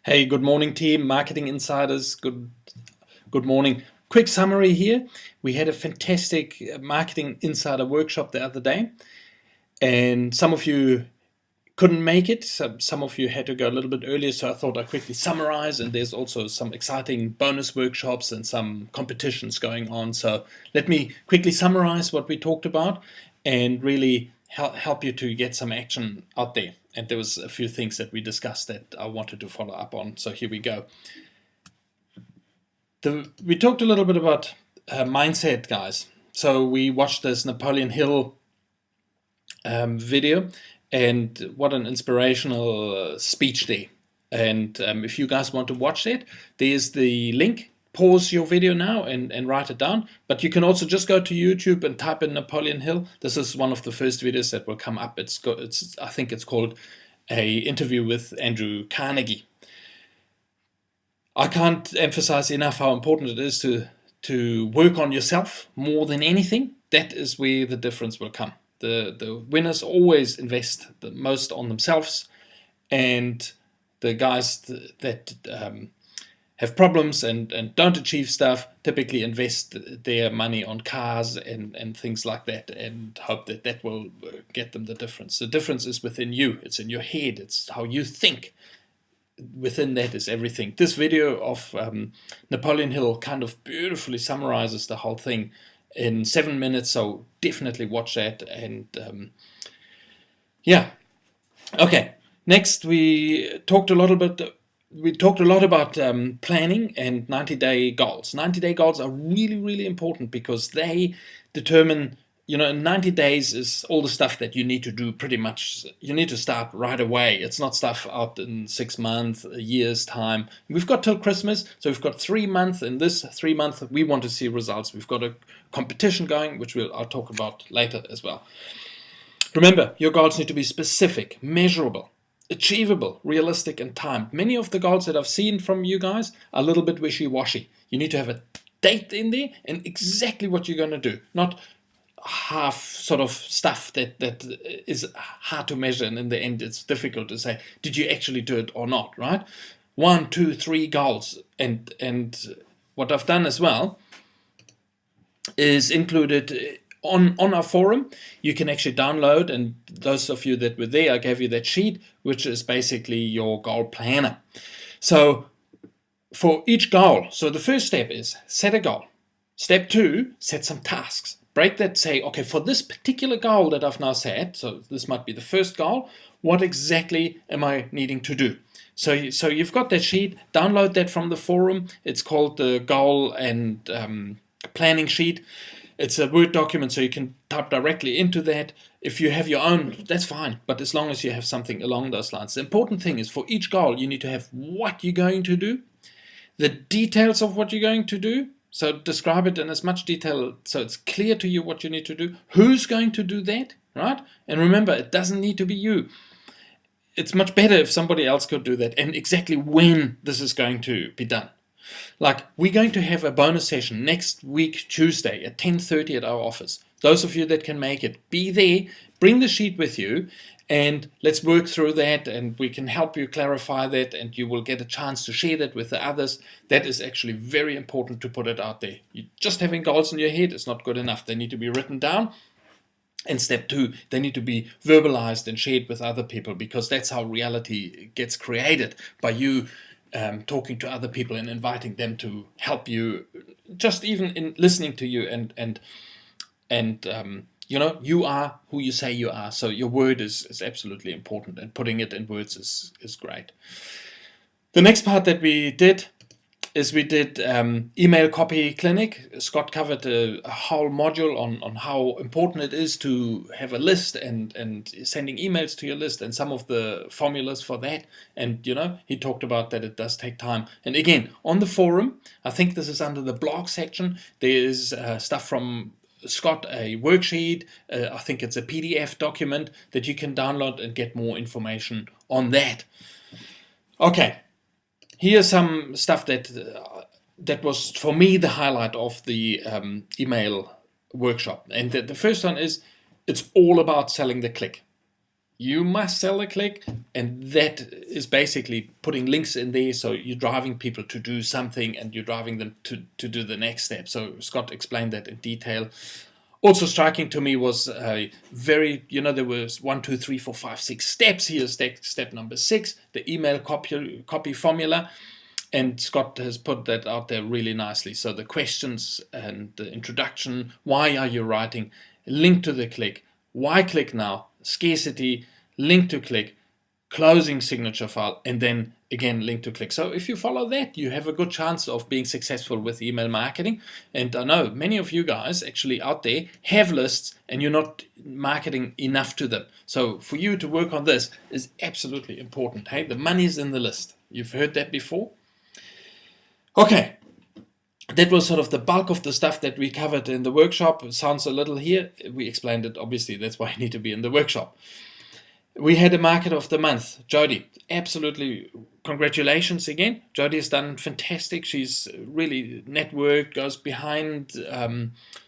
Hey, good morning team, marketing insiders. Good morning. Quick summary here. We had a fantastic marketing insider workshop the other day, and some of you couldn't make it. Some of you had to go a little bit earlier, so I thought I'd quickly summarize, and there's also some exciting bonus workshops and some competitions going on. So let me quickly summarize what we talked about and really help you to get some action out there. And there was a few things that we discussed that I wanted to follow up on. So here we go. We talked a little bit about mindset, guys. So we watched this Napoleon Hill video, and what an inspirational speech there. And if you guys want to watch that, there's the link. Pause your video now and write it down. But you can also just go to YouTube and type in Napoleon Hill. This is one of the first videos that will come up. I think it's called a interview with Andrew Carnegie. I can't emphasize enough how important it is to work on yourself more than anything. That is where the difference will come. The winners always invest the most on themselves, and the guys that have problems and don't achieve stuff typically invest their money on cars and things like that and hope that that will get them the difference. The difference is within you. It's in your head. It's how you think. Within that is everything. This video of Napoleon Hill kind of beautifully summarizes the whole thing in 7 minutes, so definitely watch that. And yeah, okay. Next, we talked a lot about planning and 90-day goals. 90-day goals are really, really important because they determine, in 90 days is all the stuff that you need to do pretty much. You need to start right away. It's not stuff out in 6 months, a year's time. We've got till Christmas, so we've got 3 months. In this 3 months, we want to see results. We've got a competition going, which I'll talk about later as well. Remember, your goals need to be specific, measurable, achievable, realistic, and timed. Many of the goals that I've seen from you guys are a little bit wishy-washy. You need to have a date in there and exactly what you're going to do, not half sort of stuff that is hard to measure, and in the end it's difficult to say, did you actually do it or not, right? 1, 2, 3 goals. And what I've done as well is included on our forum. You can actually download, and those of you that were there, I gave you that sheet, which is basically your goal planner. So for each goal, so the first step is set a goal. Step 2, set some tasks. Break that, say, okay, for this particular goal that I've now set, so this might be the first goal, what exactly am I needing to do? So you've got that sheet, download that from the forum. It's called the goal and planning sheet. It's a Word document, so you can type directly into that. If you have your own, that's fine, but as long as you have something along those lines. The important thing is for each goal, you need to have what you're going to do, the details of what you're going to do. So describe it in as much detail so it's clear to you what you need to do, who's going to do that, right? And remember, it doesn't need to be you. It's much better if somebody else could do that, and exactly when this is going to be done. Like, we're going to have a bonus session next week, Tuesday at 10:30 at our office. Those of you that can make it, be there, bring the sheet with you, and let's work through that, and we can help you clarify that, and you will get a chance to share that with the others. That is actually very important to put it out there. Just having goals in your head is not good enough. They need to be written down. And step 2, they need to be verbalized and shared with other people, because that's how reality gets created, by you talking to other people and inviting them to help you, just even in listening to you, and you are who you say you are. So your word is absolutely important, and putting it in words is great. The next part that we did is email copy clinic. Scott covered a whole module on how important it is to have a list and sending emails to your list, and some of the formulas for that. And he talked about that it does take time. And again, on the forum, I think this is under the blog section, there is stuff from Scott, a worksheet. I think it's a PDF document that you can download and get more information on that. Okay. Here's some stuff that was, for me, the highlight of the email workshop. And the first one is, it's all about selling the click. You must sell a click, and that is basically putting links in there, so you're driving people to do something and you're driving them to do the next step. So Scott explained that in detail. Also striking to me was a very, there was 1, 2, 3, 4, 5, 6 steps. Here's step number 6, the email copy formula. And Scott has put that out there really nicely. So the questions and the introduction, why are you writing, link to the click, why click now, scarcity, link to click, closing signature file, and then again link to click. So if you follow that, you have a good chance of being successful with email marketing. And I know many of you guys actually out there have lists and you're not marketing enough to them. So for you to work on this is absolutely important. Hey, the money is in the list. You've heard that before. Okay, that was sort of the bulk of the stuff that we covered in the workshop. It sounds a little here. We explained it, obviously. That's why you need to be in the workshop. We had a market of the month, Jody. Absolutely, congratulations again. Jody has done fantastic. She's really networked, goes behind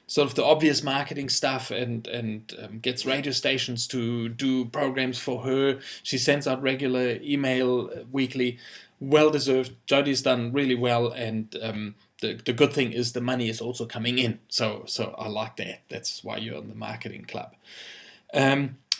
sort of the obvious marketing stuff and gets radio stations to do programs for her. She sends out regular email weekly. Well deserved. Jody's done really well, and the good thing is the money is also coming in. So I like that. That's why you're in the marketing club.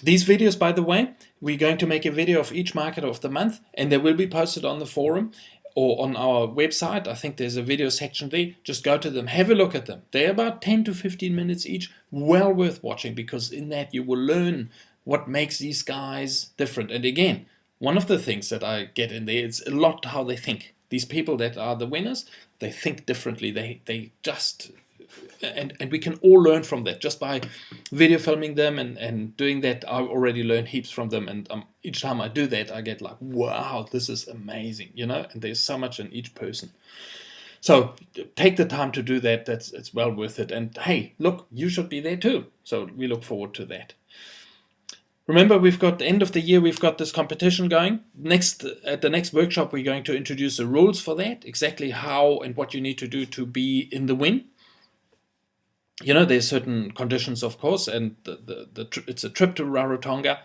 These videos, by the way, we're going to make a video of each market of the month, and they will be posted on the forum or on our website. I think there's a video section there. Just go to them, have a look at them. They're about 10 to 15 minutes each. Well worth watching, because in that you will learn what makes these guys different. And again, one of the things that I get in there is a lot how they think. These people that are the winners, they think differently. They just... And we can all learn from that just by video filming them and doing that. I already learned heaps from them, and each time I do that I get like, wow, this is amazing, and there's so much in each person. So take the time to do that. It's well worth it. And hey, look, you should be there too. So we look forward to that. Remember, we've got the end of the year, we've got this competition going. At the next workshop, we're going to introduce the rules for that, exactly how and what you need to do to be in the win. There's certain conditions, of course, and it's a trip to Rarotonga,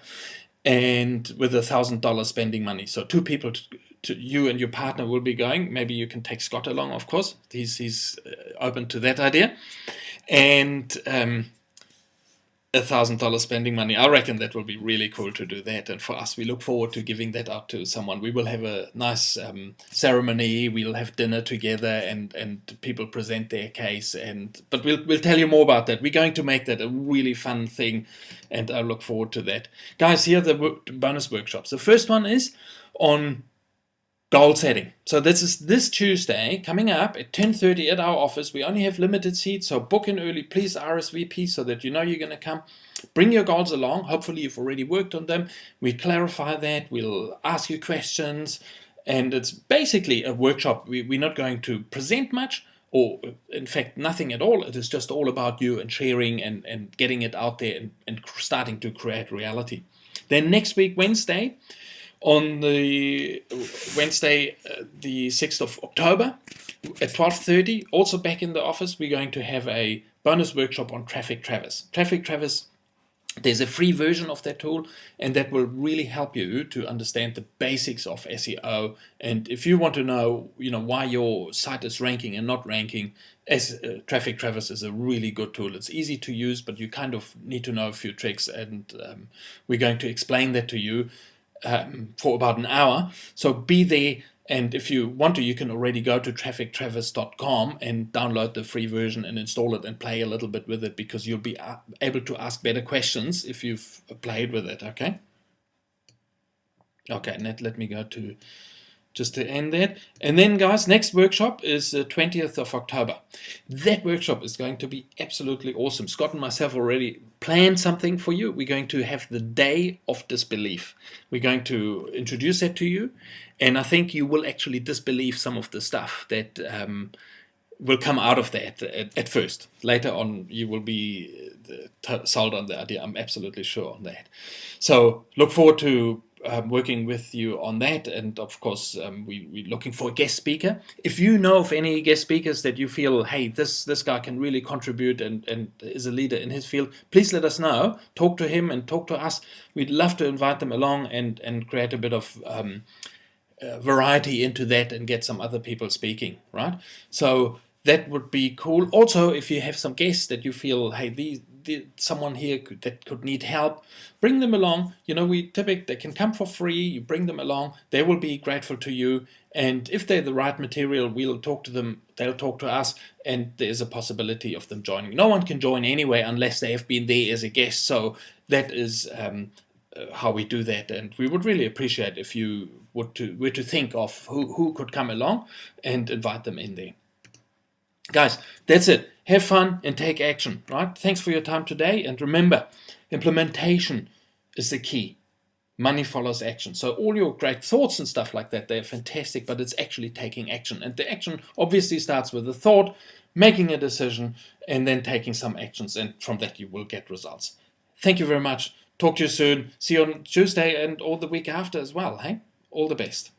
and with $1,000 spending money. So 2 people, to you and your partner, will be going. Maybe you can take Scott along, of course. He's open to that idea. And $1,000 spending money. I reckon that will be really cool to do that. And for us, we look forward to giving that out to someone. We will have a nice ceremony. We'll have dinner together, and people present their case. But we'll tell you more about that. We're going to make that a really fun thing, and I look forward to that. Guys, here are the bonus workshops. The first one is on goal setting. So this is this Tuesday coming up at 10:30 at our office. We only have limited seats, so book in early. Please RSVP so that you're going to come. Bring your goals along. Hopefully you've already worked on them. We clarify that. We'll ask you questions, and it's basically a workshop. We're not going to present much, or in fact nothing at all. It is just all about you and sharing and getting it out there and starting to create reality. Then next week, Wednesday, on the Wednesday, the 6th of October at 12:30, also back in the office, we're going to have a bonus workshop on Traffic Travis. Traffic Travis, there's a free version of that tool, and that will really help you to understand the basics of SEO. And if you want to know, why your site is ranking and not ranking, Traffic Travis is a really good tool. It's easy to use, but you kind of need to know a few tricks, and we're going to explain that to you for about an hour. So be there, and if you want to, you can already go to traffictravis.com and download the free version and install it and play a little bit with it, because you'll be able to ask better questions if you've played with it. Okay, let me go to just to end that. And then, guys, next workshop is the 20th of October. That workshop is going to be absolutely awesome. Scott and myself already planned something for you. We're going to have the day of disbelief. We're going to introduce that to you, and I think you will actually disbelieve some of the stuff that will come out of that at first. Later on, you will be sold on the idea. I'm absolutely sure on that. So look forward to working with you on that. And of course, we're looking for a guest speaker. If you know of any guest speakers that you feel, hey, this guy can really contribute and is a leader in his field, please let us know. Talk to him and talk to us. We'd love to invite them along and create a bit of variety into that and get some other people speaking, right? So that would be cool. Also, if you have some guests that you feel, hey, someone here that could need help, bring them along. You know, they can come for free. You bring them along. They will be grateful to you. And if they're the right material, we'll talk to them. They'll talk to us. And there's a possibility of them joining. No one can join anyway unless they have been there as a guest. So that is how we do that. And we would really appreciate if you were to think of who could come along and invite them in there. Guys, that's it. Have fun and take action, right? Thanks for your time today. And remember, implementation is the key. Money follows action. So all your great thoughts and stuff like that, they're fantastic, but it's actually taking action. And the action obviously starts with a thought, making a decision, and then taking some actions. And from that, you will get results. Thank you very much. Talk to you soon. See you on Tuesday and all the week after as well. Hey, all the best.